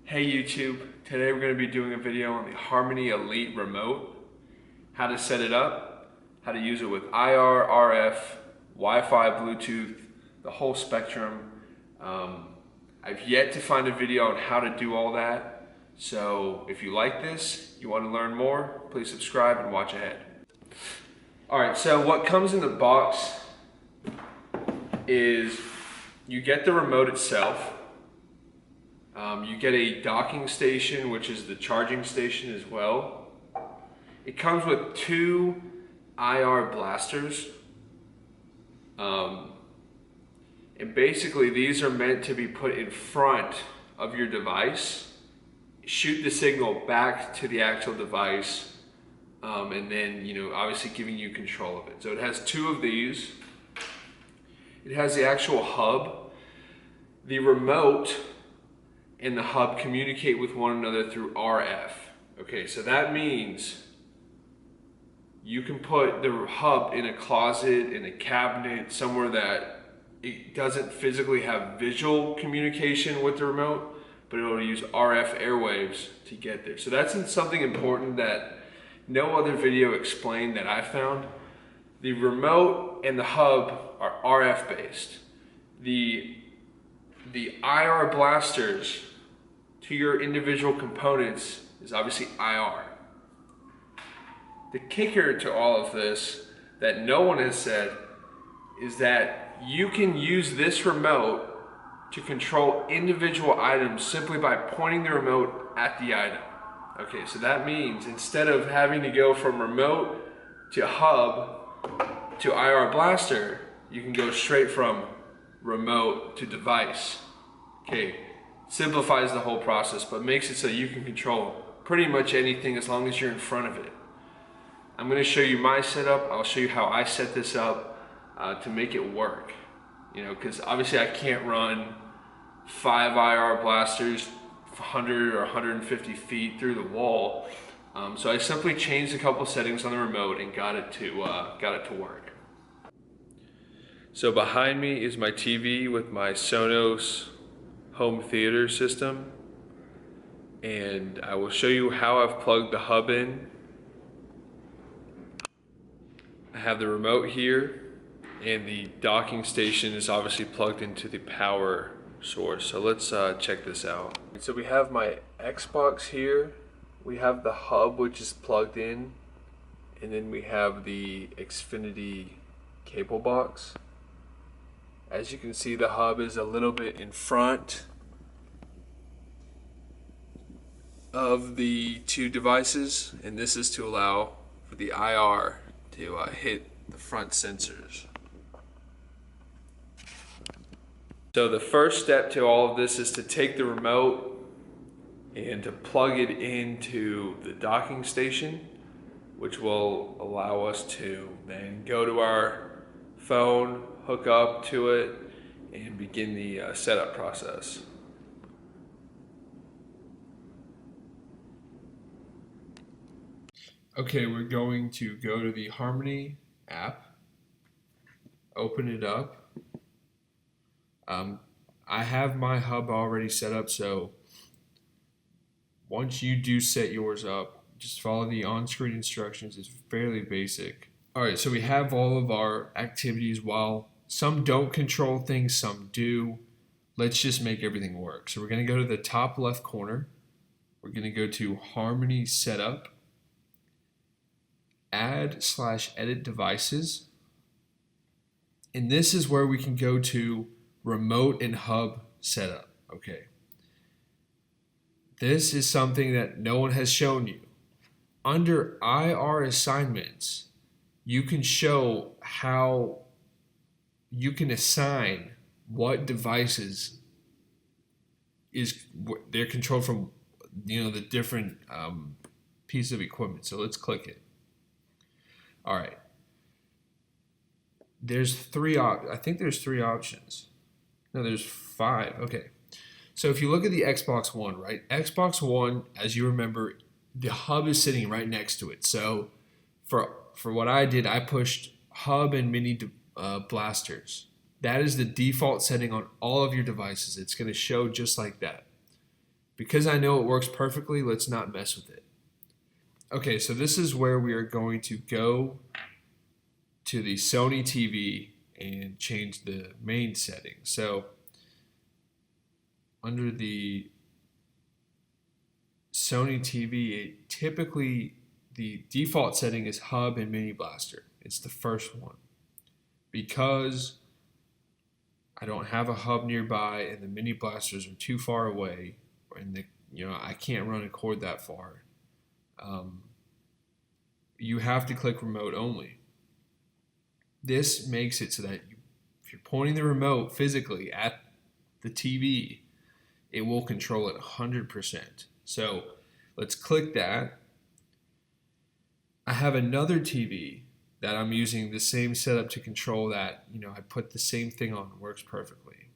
Hey YouTube, today we're going to be doing a video on the Harmony Elite remote, how to set it up, how to use it with IR, RF, Wi-Fi, Bluetooth, the whole spectrum. I've yet to find a video on how to do all that, so if you like this, you want to learn more, please subscribe and watch ahead. Alright, so what comes in the box is you get the remote itself. You get a docking station, which is the charging station as well. It comes with two IR blasters. And basically these are meant to be put in front of your device, shoot the signal back to the actual device, and then, obviously giving you control of it. So it has two of these. It has the actual hub. The remote and the hub communicate with one another through RF. Okay, so that means you can put the hub in a closet, in a cabinet, somewhere that it doesn't physically have visual communication with the remote, but it'll use RF airwaves to get there. So that's something important that no other video explained that I found. The remote and the hub are RF based. The IR blasters to your individual components is obviously IR. The kicker to all of this that no one has said is that you can use this remote to control individual items simply by pointing the remote at the item. Okay, so that means instead of having to go from remote to hub to IR blaster, you can go straight from remote to device. Okay, simplifies the whole process, but makes it so you can control pretty much anything as long as you're in front of it. I'm going to show you my setup. I'll show you how I set this up to make it work. Because obviously I can't run 5 IR blasters 100 or 150 feet through the wall. So I simply changed a couple settings on the remote and got it to work. So behind me is my TV with my Sonos home theater system, and I will show you how I've plugged the hub in. I have the remote here, and the docking station is obviously plugged into the power source. So let's check this out. So we have my Xbox here, we have the hub which is plugged in, and then we have the Xfinity cable box. As you can see, the hub is a little bit in front of the two devices, and this is to allow for the IR to hit the front sensors. So the first step to all of this is to take the remote and to plug it into the docking station, which will allow us to then go to our phone, hook up to it, and begin the setup process. Okay, we're going to go to the Harmony app, open it up. I have my hub already set up, so once you do set yours up, just follow the on-screen instructions. It's fairly basic. Alright, so we have all of our activities. While some don't control things, some do. Let's just make everything work. So we're going to go to the top left corner. We're going to go to Harmony Setup, Add/Edit Devices. And this is where we can go to Remote and Hub Setup. Okay. This is something that no one has shown you. Under IR assignments, you can show how you can assign what devices they're controlled from, the different pieces of equipment. So let's click it. All right. There's I think there's 3 options. No, there's 5. Okay. So if you look at the Xbox One, right? Xbox One, as you remember, the hub is sitting right next to it. So for what I did, I pushed hub and mini blasters. That is the default setting on all of your devices. It's going to show just like that. Because I know it works perfectly, let's not mess with it. Okay, so this is where we are going to go to the Sony TV and change the main settings. So under the Sony TV, typically the default setting is hub and mini blaster. It's the first one. Because I don't have a hub nearby and the mini blasters are too far away, and I can't run a cord that far, you have to click remote only. This makes it so that if you're pointing the remote physically at the TV, it will control it 100%. So let's click that. I have another TV that I'm using the same setup to control that. I put the same thing on, works perfectly.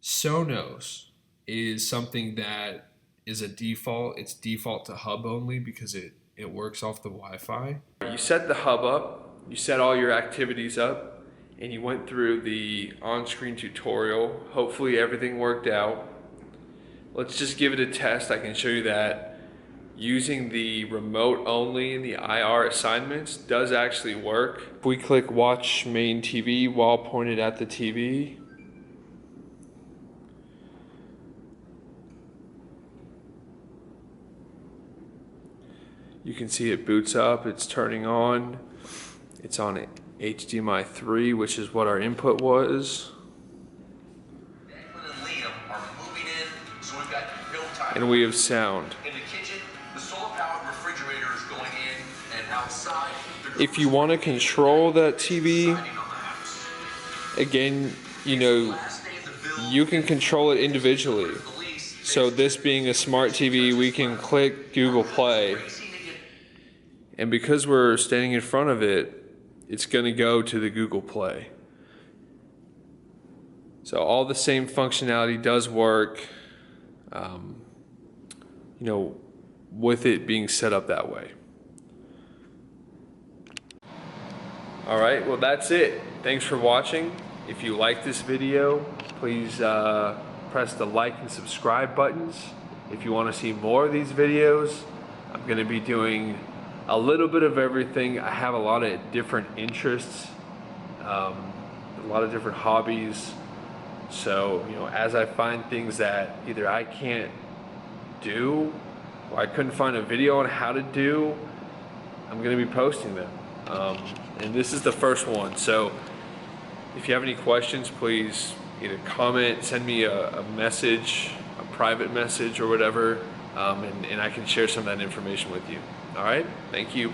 Sonos is something that is a default. It's default to hub only because it works off the Wi-Fi. You set the hub up, you set all your activities up, and you went through the on-screen tutorial. Hopefully everything worked out. Let's just give it a test. I can show you that using the remote only in the IR assignments does actually work. If we click watch main TV while pointed at the TV, you can see it boots up, it's turning on. It's on HDMI 3, which is what our input was. And we have sound. In the kitchen, the solar-powered refrigerator is going in, and outside, if you want to control that TV, again, you can control it individually. So this being a smart TV, we can click Google Play. And because we're standing in front of it, it's going to go to the Google Play. So all the same functionality does work, with it being set up that way. All right, well that's it. Thanks for watching. If you like this video, please press the like and subscribe buttons. If you want to see more of these videos, I'm going to be doing a little bit of everything. I have a lot of different interests, a lot of different hobbies. So, as I find things that either I can't do or I couldn't find a video on how to do, I'm going to be posting them. And this is the first one. So if you have any questions, please either comment, send me a message, a private message or whatever, and I can share some of that information with you. All right, thank you.